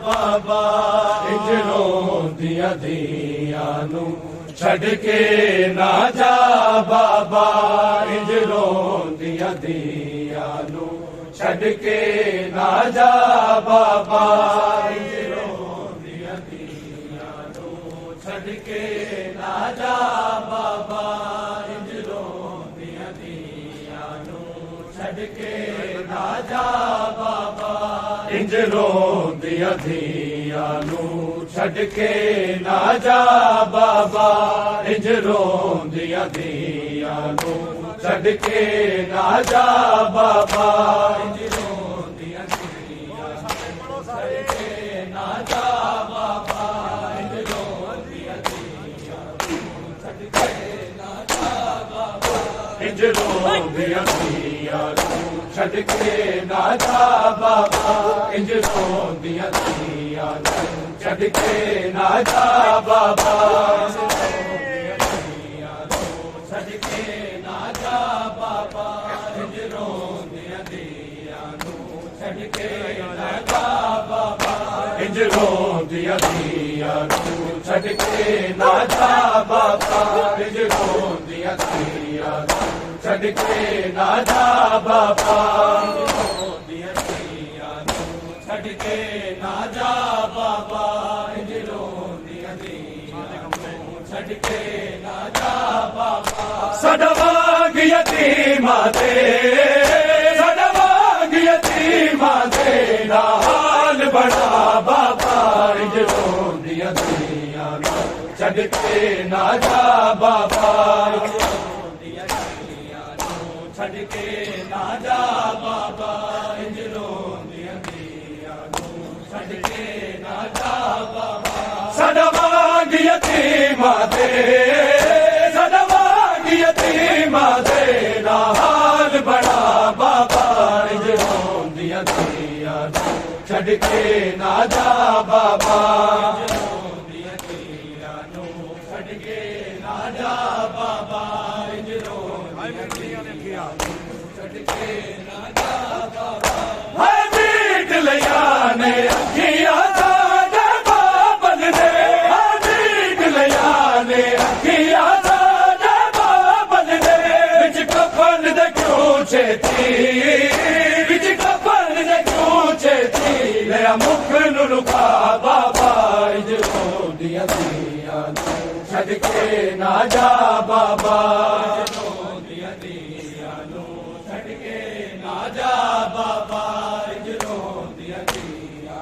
बाबा इंजरों दिया दिया नू छड़ के ना जा बाबा इंजरों दिया दिया नू छड़ के ना जा बाबा इंजरों दिया दिया नू छड़ के ना जा बाबा इंजरों दिया दिया नू छड़ के ना जा बाबा इंजरों दिया दिया नू छड़ के ना जा बाबा इंजरों दिया दिया नू छड़ के ना जा बाबा इंजरों दिया दिया छड़ के ना जा बाबा इंजरों दिया दिया छड़ के ना जा बाबा इंजरों दिया दिया छड़ के ना जा बाबा इंजरों दिया दिया छड़ के ना जा बाबा छड़ के ना जा बाबा इंजरों दिया दिया छड़ के ना जा बाबा इंजरों दिया दिया छड़ के ना जा बाबा इंजरों दिया दिया छड़ के ना जा बाबा दिया दिया छड़ के ना जा बाबा इंजरों दिया दिया छड़ के ना जा बाबा सडवाग यतीमा दे सडवाग यतीमा दे हाल बड़ा बाबा इंजरों दिया दिया छड़ के ना जा बाबा छड़ के ना जा बाबा इंजरों दिया दिया छड़ के ना जा बाबा सडवाग यतीमा दे सडवाग यतीमा दे हाल बड़ा बाबा इंजरों दिया दिया छड़ के ना जा बाबा इंजरों दिया दिया छड़ के ना जा बाबा इंजरों मीट लिया ने अखिया साडे बाबल ने मीट लिया ने अखिया साडे बाबल ने विच कफन दे क्यों छेती विच कफन दे क्यों छेती मेरा मुख नु लुका बाबा इंजरों दिया दिया छड़ के ना जा बाबा जा बाबा इंजरों दिया दिया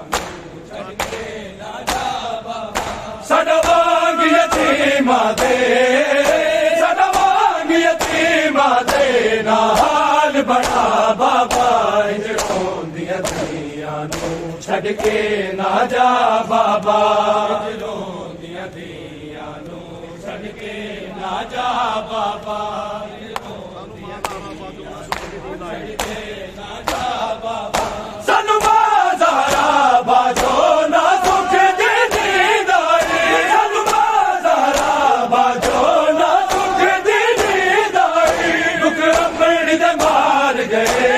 छड़ के ना जा बाबा सडवाग यतीमा दे सडवाग यतीमा दे हाल बड़ा बाबा इंजरों दिया दिया छड़ के ना जा बाबा इंजरों दिया दिया छड़ के ना जा बाबा सानू बाजारा बाजो ना सुख दी दीदारी सानू बाजारा बाजो ना सुख दी दीदारी दुख अपनी दे मार गए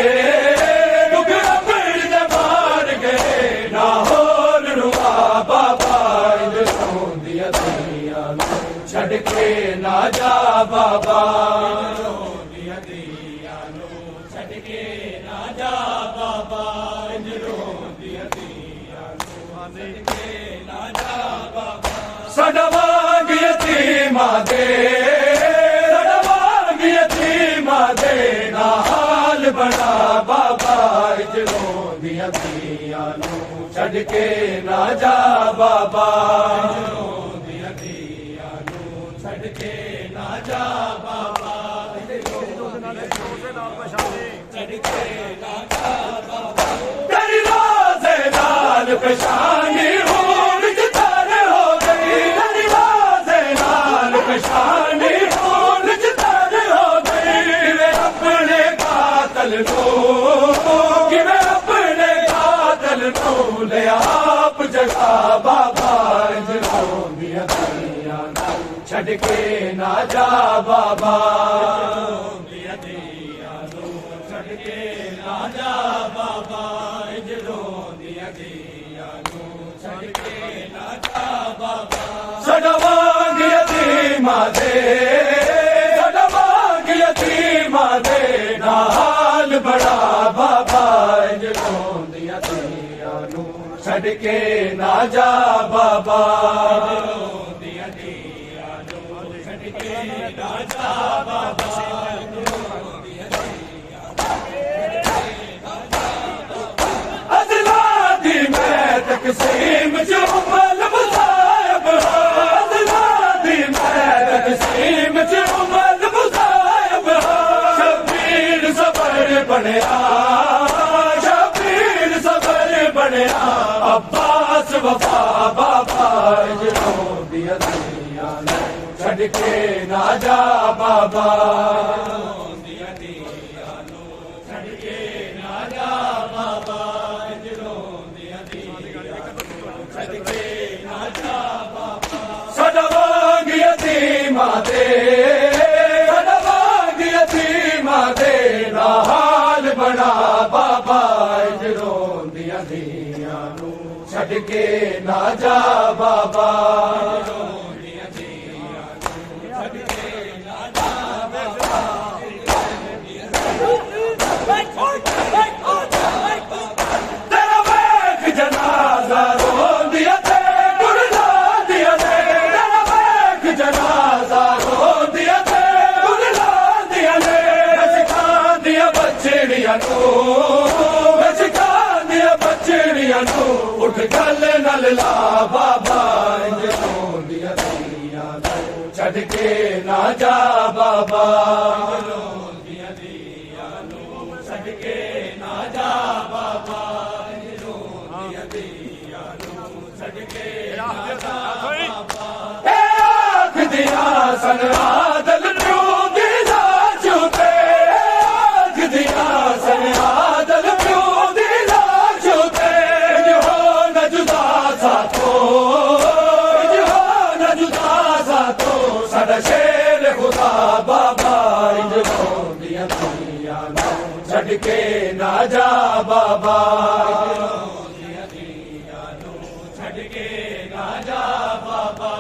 दुख अपनी दे मार गए ना होर रुआ बाबा इंजरों दिया दिया छड़ के ना जा बाबा सडवाग यतीमा दे सडवाग यतीमा दे हाल बड़ा बाबा इंजरों दिया दिया छड़ के ना जा बाबा इंजरों दिया दिया छड़ के ना जा बाबा छड़ के ना जा बाबा पेशानी हूर जितार हो गई, दरवाजे नाल पेशानी हूर जितार हो गई। वे अपने कातल को, कि वे अपने कातल को ले आप जगा बाबा रोंदियां दियां छड़ के ना जा बाबा, रोंदियां दियां छड़ के ना जा बाबा, रोंदियां दियां छड़ के ना जा बाबा। सड़वांग यतीमां दे, सड़वांग यतीमां दे ना हाल बड़ा बाबा, रोंदियां दियां छड़ के ना जा बाबा, रोंदियां दियां छड़ के ना जा बाबा, रोंदियां दियां अदला दी मैं तकसीम च उमल मुसायब, अदला दी मैं तकसीम च उमल मुसायब, शबीर सबर बनया, शबीर सबर बनया, अब्बास वफा बाबा, रोंदियां दियां छड़ के ना जा बाबा, रोंदियां दियां छड़ के ना जा बाबा, रोंदियां दियां छड़ के ना जा बाबा। सड़वांग यतीमां दे, सड़वांग यतीमां दे ना हाल बना बाबा, रोंदियां दियां छड़ के ना जा बाबा, रोंदियां दियां छड़ के ना जा बाबा। तेरा वेख जनाजा रोंदियां ते बुढ़ला दिया ने, तेरा वेख जनाजा रोंदियां ते बुढ़ला दिया ने, सिखांदियां बछड़ियां नूं, सिखांदियां बछड़ियां नूं उठ गल नल ला बाबा, रोंदियां दियां छड़ के ना जा बाबा, रोंदियां दियां छड़ के ना जा बाबा, रोंदियां दियां छड़ के ना जा बाबा। ए आँख दिया सन आदल क्यों दिला छूते, आँख दिया सन आदल क्यों दिला छूते, जो न जुदा साथो, जो न जुदा साथो, साडा शेर खुदा बाबा, रोंदियां दियां छड़ के ना जा बाबा, रोंदियां दियां छड़ के ना जा बाबा,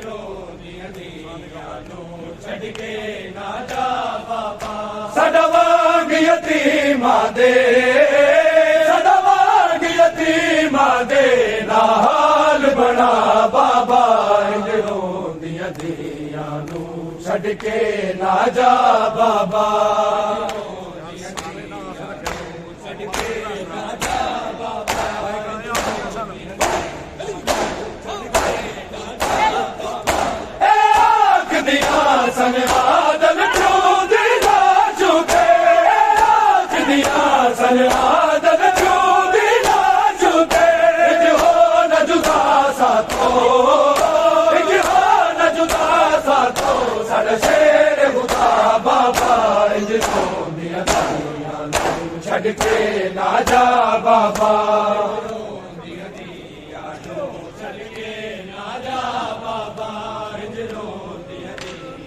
रोंदियां दियां छड़ के ना जा बाबा। सड़वांग यतीमां दे, सड़वांग यतीमां दे ना हाल बना बाबा, रोंदियां दियां छड़ के ना जा बाबा, रोंदियां दियां छड़ के ना जा बाबा। ए आँख दिया सन आदल क्यों दिला छूते, आँख दिया सन आदल क्यों दिला छूते, जो न जुदा साथो, जो न जुदा साथो, साडा शेर खुदा बाबा, रोंदियां दियां छड़ के ना जा बाबा, रोंदियां दियां छड़ के ना जा बाबा, रोंदियां दियां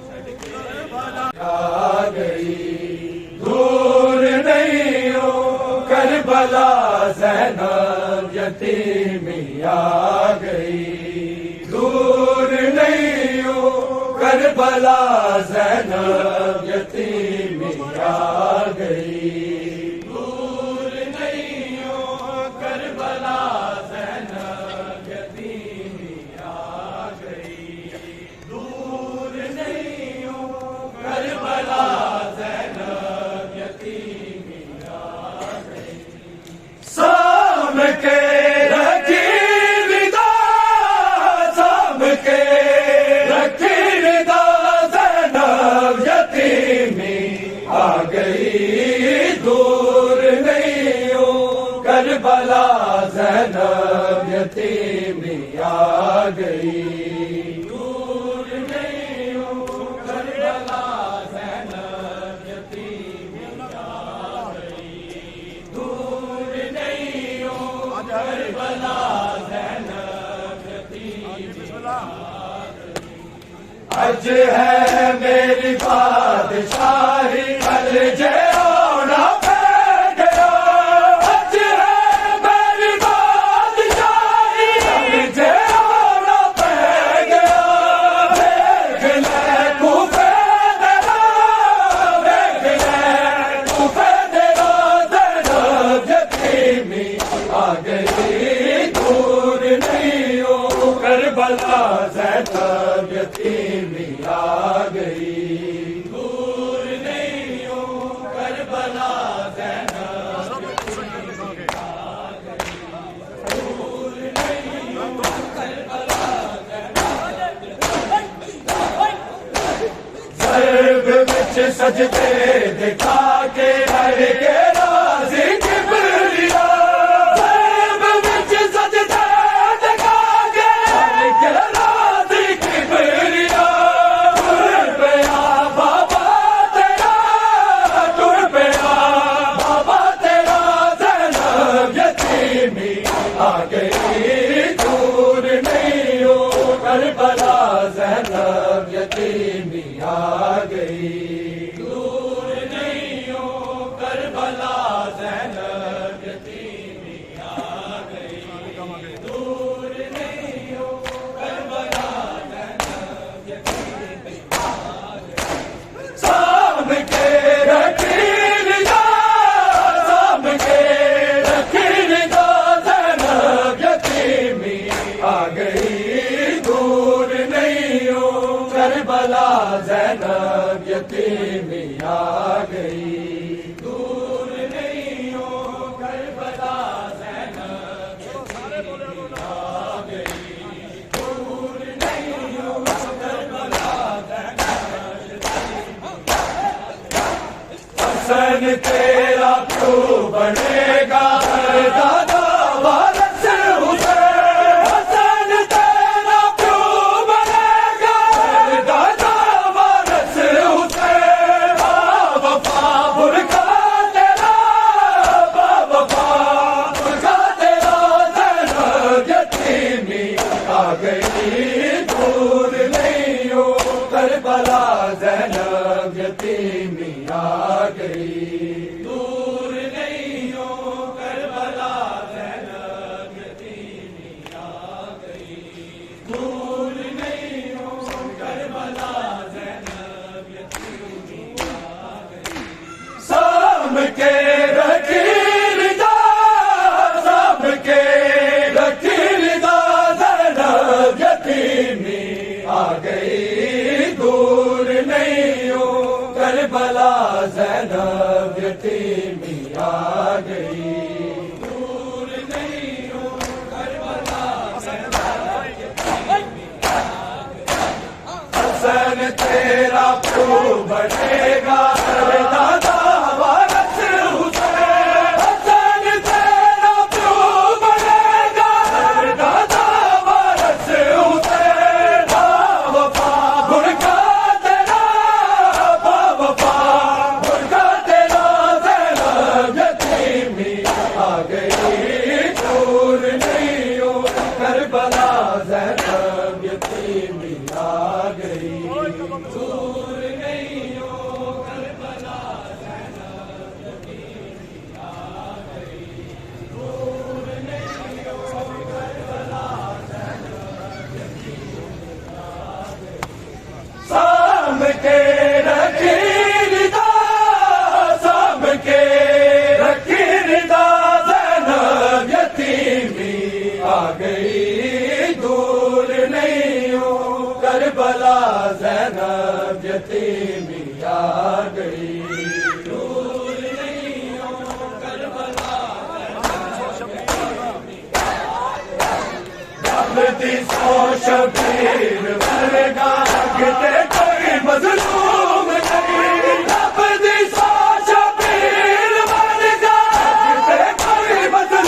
छड़ के आ गई दूर नहीं हो करबला, ज़ैनब यतीमी आ गई दूर नहीं हो करबला, ज़ैनब यतीमी आ गई, दूर नहीं हो करबला, ज़ैनब यतीमी आ गई, दूर नहीं हो करबला, ज़ैनब यतीमी आ गई। साम के रखी विदा, साम के रखी विदा, ज़ैनब यतीमी आ गई, करबला ज़ैनब यतीमी आ गई। दूर नहीं हूँ करबला ज़ैनब यतीमी आ गई। दूर नहीं हूँ करबला ज़ैनब यतीमी आ गई। अज है मेरी बादशाही कल जे ओना करबला ज़ैनब यतीमी आ गई। दूर नहीं हूँ करबला ज़ैनब यतीमी आ गई। दूर नहीं हूँ करबला ज़ैनब यतीमी आ गई। ज़र्ब विच सजदे दिखा के हर के राज़ी किबरिया। ज़र्ब विच सजदे आ गई। दूर नहीं हो करबला ज़ैनब यतीमी आ गई। दूर नहीं हो करबला ज़ैनब यतीमी आ गई। दूर नहीं हो करबला ज़ैनब यतीमी आ गई। साम के रखील जा, साम के रखील जा आ गई। दूर नहीं हो करबला ज़ैनब यतीमी आ गई। दूर नहीं हो करबला ज़ैनब यतीमी आ गई। दूर नहीं हो करबला ज़ैनब यतीमी आ गई। हसन तेरा क्यों बनेगा दादा वारस हुसैन। आ गई। दूर नहीं हो करबला ज़ैनब यतीमी आ गई। दूर नहीं हो करबला ज़ैनब यतीमी आ गई। दूर नहीं हो करबला ज़ैनब यतीमी आ गई। साम के रखील जा, साम के रखील जा यतीमी आ गई। दूर नहीं हो करबला ज़ैनब यतीमी आ गई। दूर नहीं हो करबला ज़ैनब यतीमी आ गई। हसन तेरा क्यों बनेगा दादा वारस हुसैन। हसन तेरा क्यों बनेगा दादा वारस हुसैन। बावफा बुरका तेरा, बावफा बुरका तेरा ज़ैनब यतीमी आ गई। दूर नहीं हो करबला ज़ैनब यतीमी आ गई। दूर नहीं हो करबला ज़ैनब यतीमी आ गई। दूर नहीं हो करबला ज़ैनब यतीमी आ गई। साम के रखील जा, साम के रखील जा ज़ैनब यतीमी आ गई। दूर नहीं हो करबला ज़ैनब यतीमी आ गई। दूर नहीं हो करबला ज़ैनब यतीमी आ गई। जब दी सो शबीर वर्गा लगते कोई मज़लूम नहीं। जब दी सो शबीर वर्गा लगते कोई मज़लूम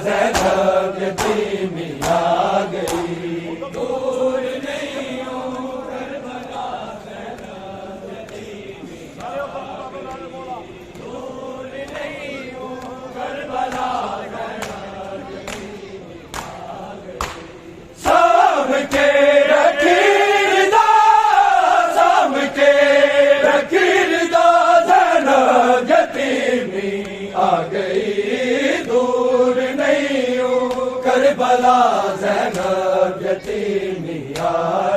ज़ैनब यतीमी आ गई। दूर नहीं हो करबला ज़ैनब यतीमी आ गई। दूर नहीं हो करबला ज़ैनब यतीमी आ गई। शाम के रखीरदा, शाम के रखीरदा ज़ैनब यतीमी आ गई। दूर नहीं हो करबला ज़ैनब यतीमी आ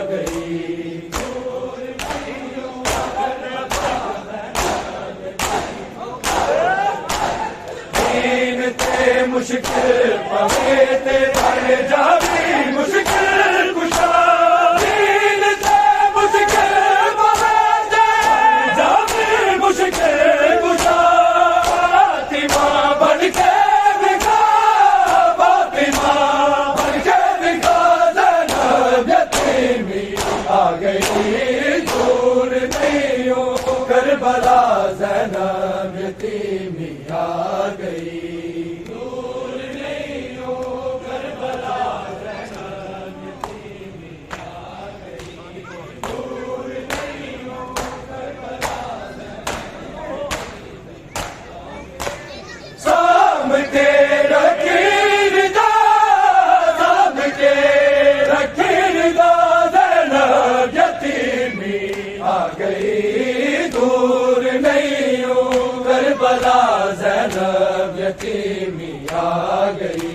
गई। दूर नहीं हो करबला ज़ैनब यतीमी आ गई। दीन ते मुश्किल पवे ते बढ़ जावी मुश्किल कुशा। दीन ते मुश्किल पवे ते जावी मुश्किल कुशा। फातिमा बन के बिका, फातिमा बन के बिका ज़ैनब यतीमी आ गई। दूर नहीं हो करबला ज़ैनब यतीमी आ गई। दूर नहीं हो करबला ज़ैनब यतीमी आ गई। दूर नहीं हो करबला शाम के रखीरदा, शाम के रखीरदा ज़ैनब यतीमी आ गई। दूर नहीं हो करबला ज़ैनब यतीमी आ गई।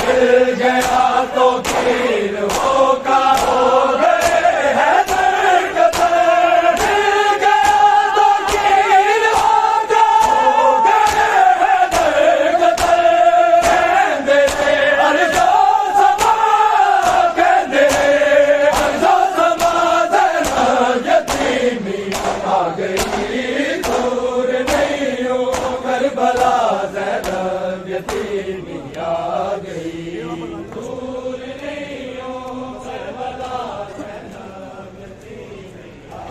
मिल गया तो फिर होगा हो गए है दरकतर। मिल गया तो फिर होगा हो गए है दरकतर। कहंदे ने अर्ज़ो समा, कहंदे ने अर्ज़ो समा ज़ैनब यतीमी आ गई। दूर नहीं हो करबला ज़ैनब यतीमी आ गई। दूर नहीं हो करबला ज़ैनब यतीमी आ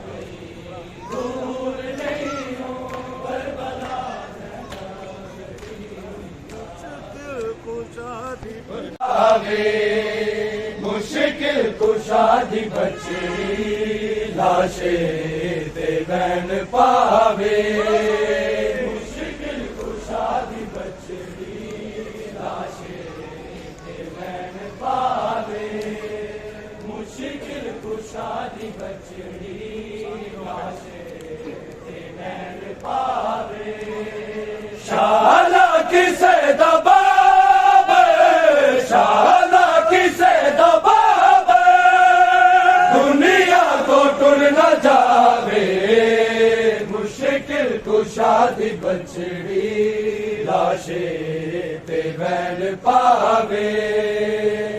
गई। दूर नहीं हो करबला आवे मुश्किल कुशादी बचड़ी लाशे ते बैन पावे। मुश्किल कुशादी बचड़ी लाशे ते बैन पावे। मुश्किल कुशादी बचड़ी लाशे ते बैन पावे। शाला किसे दबाब, शाला किसे दबाब। दुनिया को टुर न जावे। मुश्किल कुशादी बचड़ी लाशे ते बैन पावे।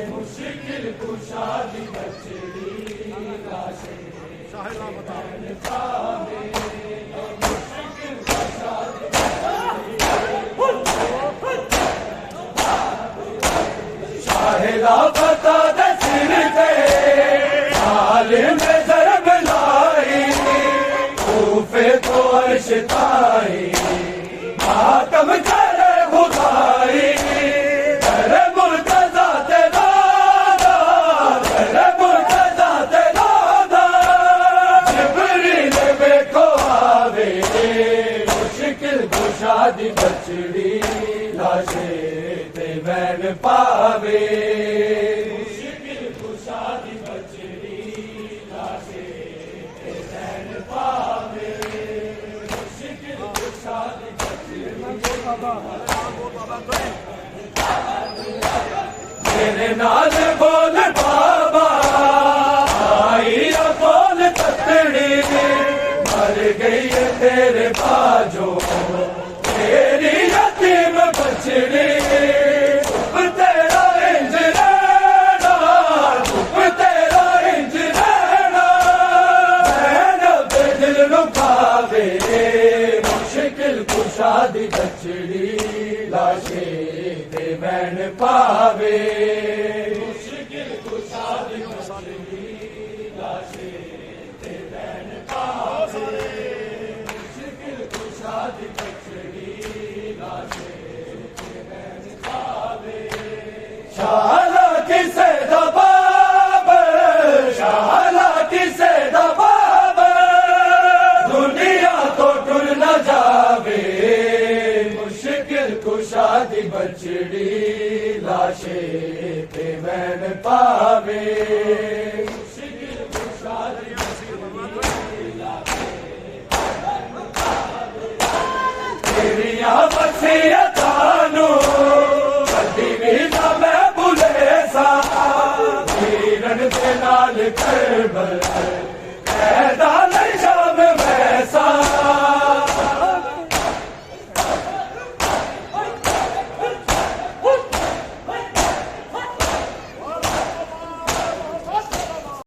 मुश्किल कुशादी बचड़ी लाशे ते बैन पावे। मुश्किल कुशादी शाहिदा पता दे सिर ते सालिम ज़रब लाई। खूफे तो अर्श ताई मातम करे खुदाई। करे मुर्तज़ा ते दादा, करे मुर्तज़ा ते दादा। जिब्रील बेको आवे। मुश्किल कुशादी बचड़ी लाशे ते बैन पावे। मुश्किल कुशादी बचड़ी लाशे ते बैन पावे। मुश्किल कुशादी बचड़ी मेरे नाल बोल बाबा आई बोल तकड़ी। मर गई तेरे बाजो तेरी यतीम बचड़ी। तेरा इंज रहना, तेरा इंज रहना। ज़ैनब दिल रुकावे। मुश्किल कुशादी बचड़ी लाशे ते बैन पावे। मुश्किल कुशादी बचड़ी लाशे ते बैन पावे। बछड़ी लाशे ते वैन पावे